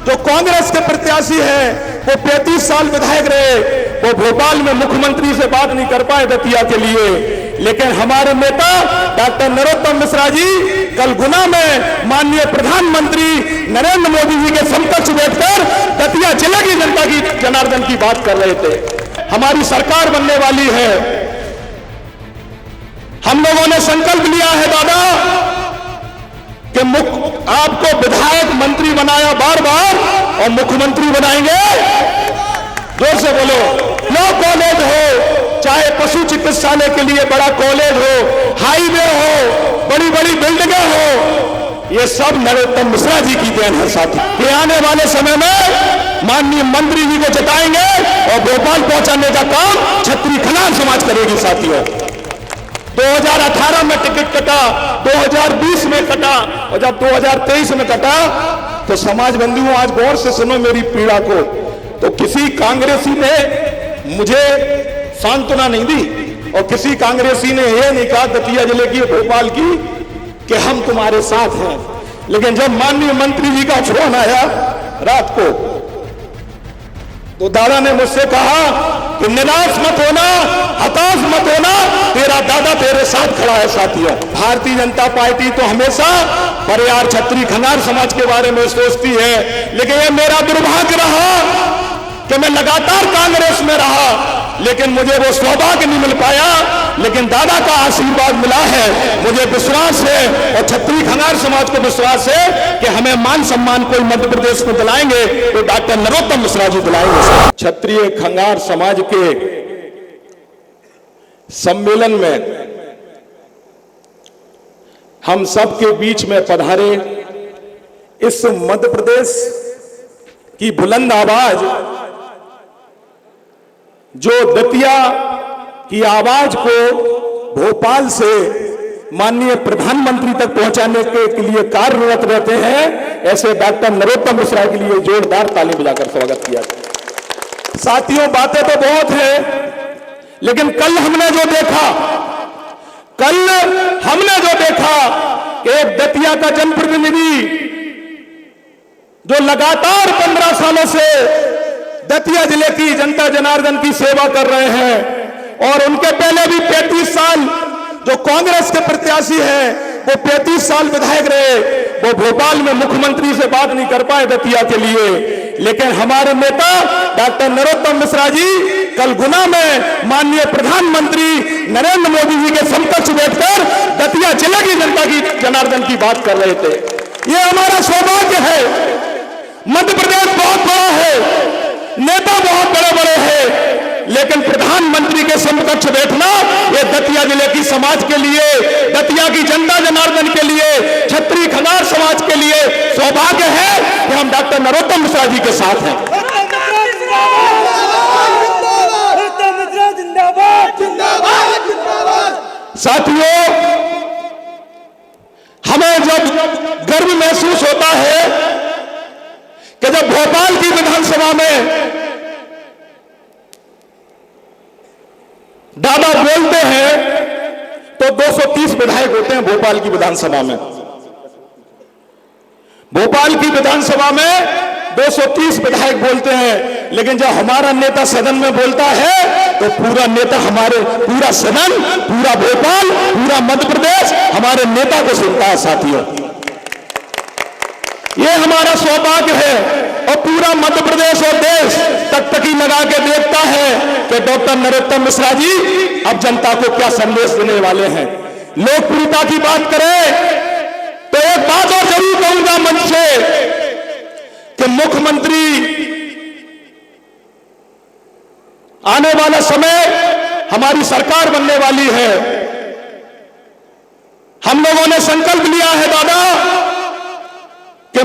जो कांग्रेस के प्रत्याशी हैं, वो 35 साल विधायक रहे, वो भोपाल में मुख्यमंत्री से बात नहीं कर पाए दतिया के लिए। लेकिन हमारे नेता डॉक्टर नरोत्तम मिश्रा जी कल गुना में माननीय प्रधानमंत्री नरेंद्र मोदी जी के समकक्ष बैठकर दतिया जिले की जनता की जनार्दन की बात कर रहे थे। हमारी सरकार बनने वाली है, हम लोगों ने संकल्प लिया है दादा कि आपको विधायक मंत्री बनाया बार बार और मुख्यमंत्री बनाएंगे। जोर से बोलो। लो कॉलेज हो, चाहे पशु चिकित्सालय के लिए बड़ा कॉलेज हो, हाईवे हो, बड़ी बड़ी बिल्डिंगें हो, ये सब नरोत्तम मिश्रा जी की देन है साथी। ये आने वाले समय में माननीय मंत्री जी को जिताएंगे और भोपाल पहुंचाने का काम छत्री खनार समाज करेगी साथियों। 2018 में टिकट कटा, 2020 में कटा और जब 2023 में कटा तो समाज बंधुओं आज गौर से सुनो मेरी पीड़ा को। तो किसी कांग्रेसी ने मुझे सांत्वना नहीं दी और किसी कांग्रेसी ने यह नहीं कहा दतिया जिले की भोपाल की कि हम तुम्हारे साथ हैं। लेकिन जब माननीय मंत्री जी का फोन आया रात को तो दादा ने मुझसे कहा कि निराश मत होना, हताश मत होना, तेरा दादा तेरे साथ खड़ा है साथियों। भारतीय जनता पार्टी तो हमेशा परिवार छत्री खनार समाज के बारे में सोचती है, लेकिन यह मेरा दुर्भाग्य रहा कि मैं लगातार कांग्रेस में रहा लेकिन मुझे वो सौभाग्य नहीं मिल पाया। लेकिन दादा का आशीर्वाद मिला है, मुझे विश्वास है और छत्री खनार समाज को विश्वास है कि हमें मान सम्मान कोई मध्य प्रदेश में दिलाएंगे तो डॉक्टर नरोत्तम मिश्रा जी दिलाएंगे। क्षत्रिय खंगार समाज के सम्मेलन में हम सबके बीच में पधारे इस मध्य प्रदेश की बुलंद आवाज जो दतिया की आवाज को भोपाल से माननीय प्रधानमंत्री तक पहुंचाने के लिए कार्यरत रहते हैं, ऐसे डॉक्टर नरोत्तम मिश्रा के लिए जोरदार ताली बजाकर स्वागत किया। साथियों बातें तो बहुत है लेकिन कल हमने जो देखा एक दतिया का जनप्रतिनिधि जो लगातार 15 सालों से दतिया जिले की जनता जनार्दन की सेवा कर रहे हैं और उनके पहले भी 35 साल जो कांग्रेस के प्रत्याशी हैं, वो 35 साल विधायक रहे, वो भोपाल में मुख्यमंत्री से बात नहीं कर पाए दतिया के लिए। लेकिन हमारे नेता डॉक्टर नरोत्तम मिश्रा जी कल गुना में माननीय प्रधानमंत्री नरेंद्र मोदी जी के समकक्ष बैठकर दतिया जिले की जनता की जनार्दन की बात कर रहे थे। ये हमारा सौभाग्य है। मध्य प्रदेश बहुत बड़ा है, नेता बहुत बड़े बड़े हैं, लेकिन प्रधानमंत्री के समकक्ष बैठना ये दतिया जिले की समाज के लिए, दतिया की जनता जनार्दन के लिए, छत्री खनार समाज के लिए सौभाग्य है कि हम डॉक्टर नरोत्तम मिश्रा जी के साथ हैं। साथियों हमें जब गर्व महसूस होता है कि जब भोपाल की विधानसभा में दादा बोलते हैं तो 230 विधायक होते हैं भोपाल की विधानसभा में। भोपाल की विधानसभा में 230 विधायक बोलते हैं, लेकिन जब हमारा नेता सदन में बोलता है तो पूरा नेता पूरा सदन, पूरा भोपाल, पूरा मध्य प्रदेश हमारे नेता को सुनता है साथियों। ये हमारा सौभाग्य है और पूरा मध्य प्रदेश और देश टकटकी लगा के देखता है कि डॉक्टर नरोत्तम मिश्रा जी अब जनता को क्या संदेश देने वाले हैं। लोकप्रियता की बात करें तो एक बात और जरूर कहूंगा मंच से कि मुख्यमंत्री आने वाला समय हमारी सरकार बनने वाली है। हम लोगों ने संकल्प लिया है दादा कि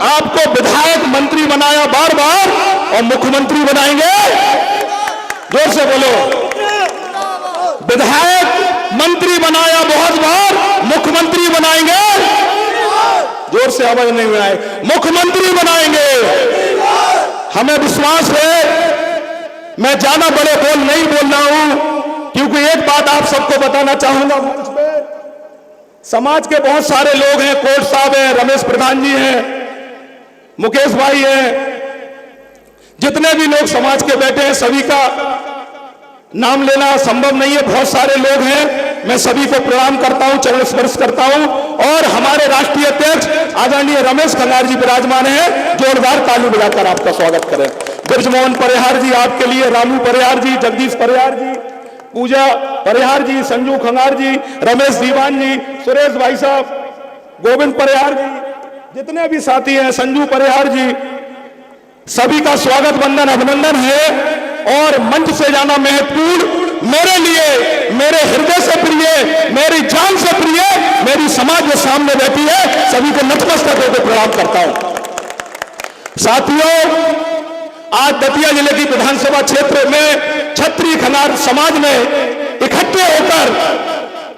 आपको विधायक मंत्री बनाया बार बार और मुख्यमंत्री बनाएंगे। जोर से बोलो। विधायक मंत्री बनाया बहुत बार, मुख्यमंत्री बनाएंगे। जोर से आवाज नहीं आए। मुख्यमंत्री बनाएंगे। हमें विश्वास है। मैं ज्यादा बड़े बोल नहीं बोल रहा हूं क्योंकि एक बात आप सबको बताना चाहूंगा। समाज के बहुत सारे लोग हैं, कोर्ट साहब हैं, रमेश प्रधान जी हैं, मुकेश भाई हैं, जितने भी लोग समाज के बैठे हैं, सभी का नाम लेना संभव नहीं है, बहुत सारे लोग हैं। मैं सभी को प्रणाम करता हूं, चरण स्पर्श करता हूं। और हमारे राष्ट्रीय अध्यक्ष आदरणीय रमेश खंगार जी विराजमान हैं, जोरदार ताली बजाकर आपका स्वागत करें। ब्रजमोहन परिहार जी आपके लिए, रामू परिहार जी, जगदीश परिहार जी, पूजा परिहार जी, संजू खंगार जी, रमेश दीवान जी, सुरेश भाई साहब, गोविंद परिहार जी, जितने भी साथी हैं, संजू परिहार जी, सभी का स्वागत वंदन अभिनंदन है। और मंच से जाना महत्वपूर्ण मेरे लिए, मेरे हृदय से प्रिय, मेरी जान से प्रिय, मेरी समाज जो सामने बैठी है, सभी को नतमस्तक होकर प्रणाम करता हूं। साथियों, आज दतिया जिले की विधानसभा क्षेत्र में छत्री खंगार समाज ने इकट्ठे होकर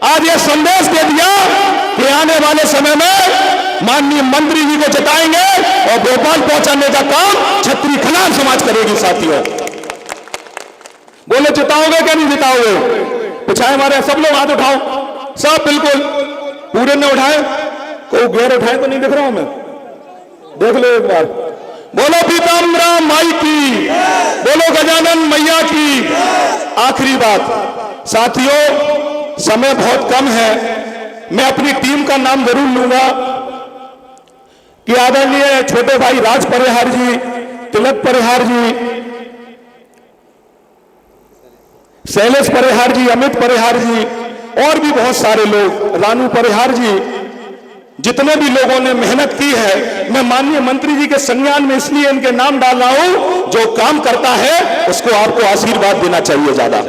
आज यह संदेश दे दिया कि आने वाले समय में माननीय मंत्री जी को जिताएंगे और भोपाल पहुंचाने का काम छत्री खंगार समाज करेगी। साथियों, बोले जिताओगे क्या नहीं जिताओगे? पूछाए हमारे सब लोग हाथ उठाओ, सब बिल्कुल पूरे ने उठाए, कोई गैर उठाए तो नहीं दिख रहा हूं मैं, देख लो एक बार। बोलो पीताम्बरा माई की, बोलो गजानन मैया की। आखिरी बात साथियों, समय बहुत कम है, मैं अपनी टीम का नाम जरूर लूंगा कि आदरणीय छोटे भाई राज परिहार जी, तिलक परिहार जी, शैलेश परिहार जी, अमित परिहार जी और भी बहुत सारे लोग, रानू परिहार जी, जितने भी लोगों ने मेहनत की है, मैं माननीय मंत्री जी के संज्ञान में इसलिए इनके नाम डाल रहा हूं। जो काम करता है उसको आपको आशीर्वाद देना चाहिए, ज्यादा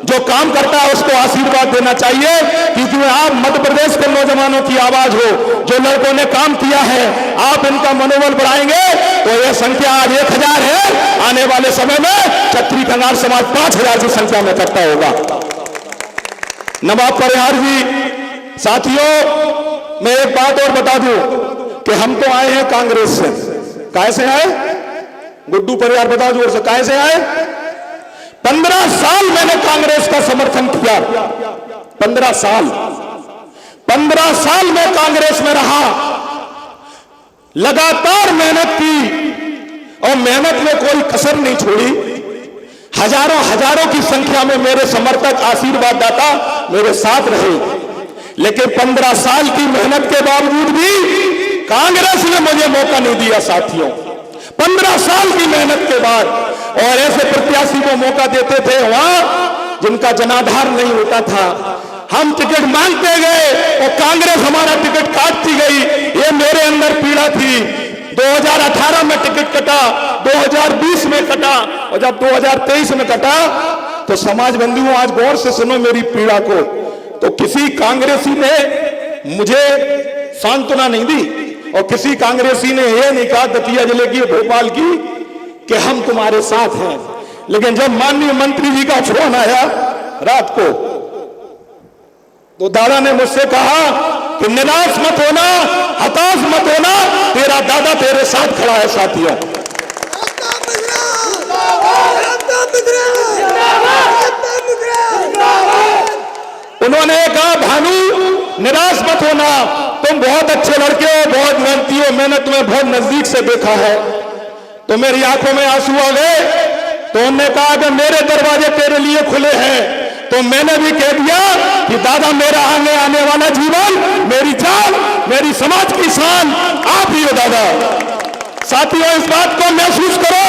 जो काम करता है उसको आशीर्वाद देना चाहिए, क्योंकि आप मध्य प्रदेश के नौजवानों की आवाज हो। जो लड़कों ने काम किया है, आप इनका मनोबल बढ़ाएंगे तो यह संख्या आज 1000 है, आने वाले समय में छत्री खंगार समाज 5000 की संख्या में इकट्ठा होगा। नवाब परिहार जी, साथियों, मैं एक बात और बता दूं कि हम तो आए हैं कांग्रेस से। काहे से आए? गुड्डू परिहार बता जोर से, काहे से आए? 15 साल मैंने कांग्रेस का समर्थन किया, 15 साल मैं कांग्रेस में रहा, लगातार मेहनत की और मेहनत में कोई कसर नहीं छोड़ी। हजारों की संख्या में मेरे समर्थक, आशीर्वाददाता मेरे साथ रहे, लेकिन 15 साल की मेहनत के बावजूद भी कांग्रेस ने मुझे मौका नहीं दिया। साथियों, 15 साल की मेहनत के बाद, और ऐसे प्रत्याशी को मौका देते थे वहां जिनका जनाधार नहीं होता था। हम टिकट मांगते गए और कांग्रेस हमारा टिकट काटती गई। ये मेरे अंदर पीड़ा थी। 2018 में टिकट कटा, 2020 में कटा, और जब 2023 में कटा तो समाज बंधुओं, आज गौर से सुनो मेरी पीड़ा को, तो किसी कांग्रेसी ने मुझे सांत्वना नहीं दी और किसी कांग्रेसी ने यह नहीं कहा दतिया जिले की, भोपाल की, कि हम तुम्हारे साथ हैं। लेकिन जब माननीय मंत्री जी का फोन आया रात को, तो दादा ने मुझसे कहा कि निराश मत होना, हताश मत होना, तेरा दादा तेरे साथ खड़ा है। साथियों, उन्होंने कहा भानु निराश मत होना, तुम बहुत अच्छे लड़के हो, बहुत मेहनती हो, मेहनत में बहुत नजदीक से देखा है। तो मेरी आंखों में आंसू आ गए। तो उन्होंने कहा कि मेरे दरवाजे तेरे लिए खुले हैं। तो मैंने भी कह दिया कि दादा, मेरा आने वाला जीवन, मेरी जान, मेरी समाज की शान आप ही हो दादा। साथियों, इस बात को महसूस करो,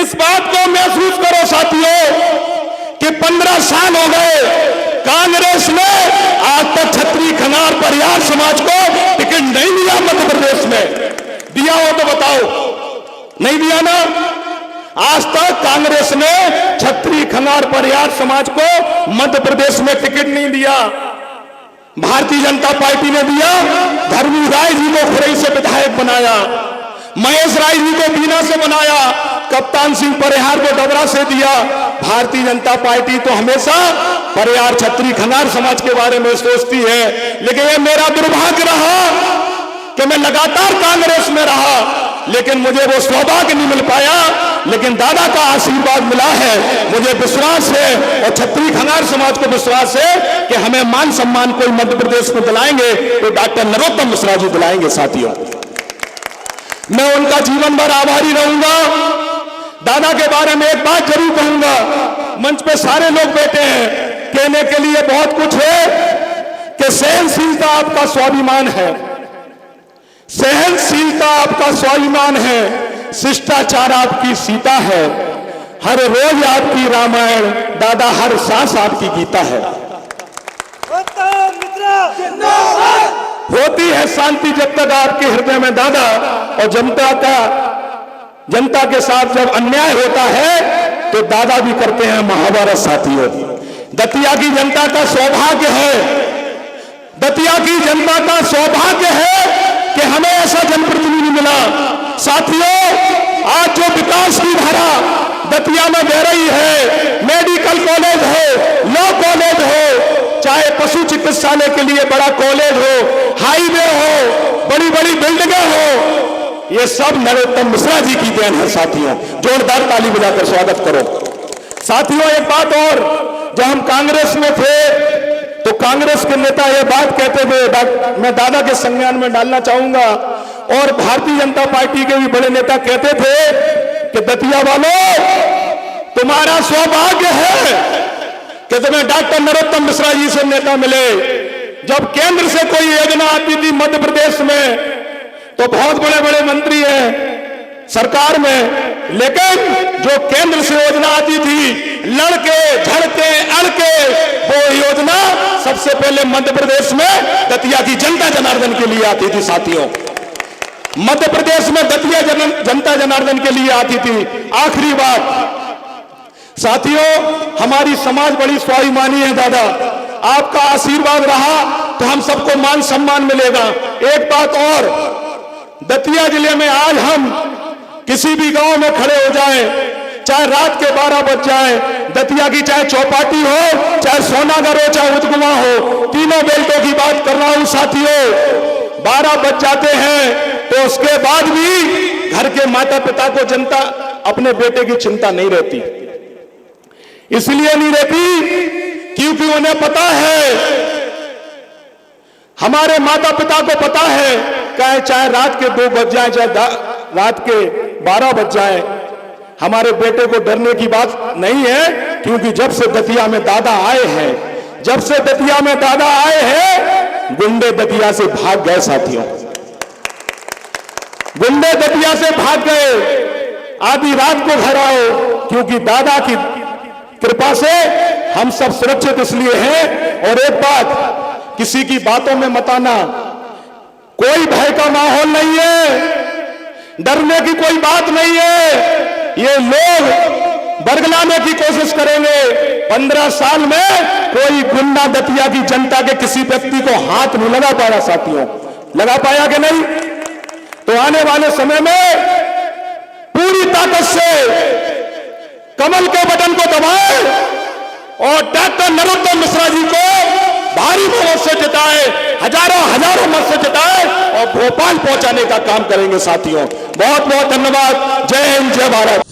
इस बात को महसूस करो साथियों, कि 15 साल हो गए कांग्रेस ने आज तक छत्री खंगार परिहार समाज को टिकट नहीं दिया। मध्य प्रदेश में दिया हो तो बताओ, नहीं दिया ना। आज तक कांग्रेस ने छत्री खंगार परिहार समाज को मध्य प्रदेश में टिकट नहीं दिया। भारतीय जनता पार्टी ने दिया। धर्मी राय जी को खुरई से विधायक बनाया, महेश राय जी को बीना से बनाया, कप्तान सिंह परिहार को डबरा से दिया। भारतीय जनता पार्टी तो हमेशा परिहार छत्री खंगार समाज के बारे में सोचती है। लेकिन यह मेरा दुर्भाग्य रहा कि मैं लगातार कांग्रेस में रहा, लेकिन मुझे वो सौभाग्य नहीं मिल पाया। लेकिन दादा का आशीर्वाद मिला है, मुझे विश्वास है और छत्री खंगार समाज को विश्वास है कि हमें मान सम्मान कोई मध्य प्रदेश में दिलाएंगे तो डॉक्टर नरोत्तम मिश्रा जी दिलाएंगे। साथियों, मैं उनका जीवन भर आभारी रहूंगा। दादा के बारे में एक बात जरूर कहूंगा, मंच पे सारे लोग बैठे हैं, कहने के लिए बहुत कुछ है कि सहनशीलता आपका स्वाभिमान है, सहनशीलता आपका स्वाभिमान है, शिष्टाचार आपकी सीता है, हर रोज आपकी रामायण, दादा हर सांस आपकी गीता है। होती है शांति जब तक आपके हृदय में दादा, और जनता के साथ जब अन्याय होता है तो दादा भी करते हैं महाभारत। साथियों, दतिया की जनता का सौभाग्य है, दतिया की जनता का सौभाग्य है कि हमें ऐसा जनप्रतिनिधि मिला। साथियों, आज जो विकास की धारा दतिया में बह रही है, मेडिकल कॉलेज हो, लॉ कॉलेज हो, चाहे पशु चिकित्सालय के लिए बड़ा कॉलेज हो, हाईवे हो, बड़ी बड़ी बिल्डिंगें हो, ये सब नरोत्तम मिश्रा जी की देन है। साथियों, जोरदार ताली बजाकर स्वागत करो। साथियों, एक बात और, जब हम कांग्रेस में थे तो कांग्रेस के नेता ये बात कहते थे, मैं दादा के संज्ञान में डालना चाहूंगा, और भारतीय जनता पार्टी के भी बड़े नेता कहते थे कि दतिया वालों, तुम्हारा सौभाग्य है कि तुम्हें डॉक्टर नरोत्तम मिश्रा जी से नेता मिले। जब केंद्र से कोई योजना आती थी मध्य प्रदेश में तो बहुत बड़े बड़े मंत्री हैं सरकार में, लेकिन जो केंद्र से योजना आती थी लड़के झड़के अड़के, वो योजना सबसे पहले मध्य प्रदेश में दतिया की जनता जनार्दन के लिए आती थी। साथियों, मध्य प्रदेश में दतिया जनता जनार्दन के लिए आती थी। आखिरी बात साथियों, हमारी समाज बड़ी स्वाभिमानी है। दादा, आपका आशीर्वाद रहा तो हम सबको मान सम्मान मिलेगा। एक बात और, दतिया जिले में आज हम किसी भी गांव में खड़े हो जाएं, चाहे रात के 12 बज जाए, दतिया की चाहे चौपाटी हो, चाहे सोनागर हो, चाहे उदगुमा हो, तीनों बेल्टों की बात कर रहा हूं। साथियों, 12 बज जाते हैं तो उसके बाद भी घर के माता पिता को जनता अपने बेटे की चिंता नहीं रहती। इसलिए नहीं रहती क्योंकि उन्हें पता है, हमारे माता पिता को पता है, चाहे रात के 2 बज जाए, चाहे रात के 12 बज जाए, हमारे बेटे को डरने की बात नहीं है। क्योंकि जब से दतिया में दादा आए हैं, जब से दतिया में दादा आए हैं, गुंडे दतिया से भाग गए। साथियों, गुंडे दतिया से भाग गए। आधी रात को घर आओ, क्योंकि दादा की कृपा से हम सब सुरक्षित इसलिए हैं। और एक बात, किसी की बातों में मत आना, कोई भय का माहौल नहीं है, डरने की कोई बात नहीं है। ये लोग बरगलाने की कोशिश करेंगे। 15 साल में कोई गुंडा दतिया की जनता के किसी व्यक्ति को हाथ नहीं लगा पाया। साथियों, लगा पाया कि नहीं? तो आने वाले समय में पूरी ताकत से कमल के बटन को दबाए और डॉक्टर नरोत्तम मिश्रा जी को भारी बहुमत से जिताए, हजारों मत से जिताए और भोपाल पहुंचाने का काम करेंगे। साथियों, बहुत बहुत धन्यवाद। जय हिंद, जय भारत।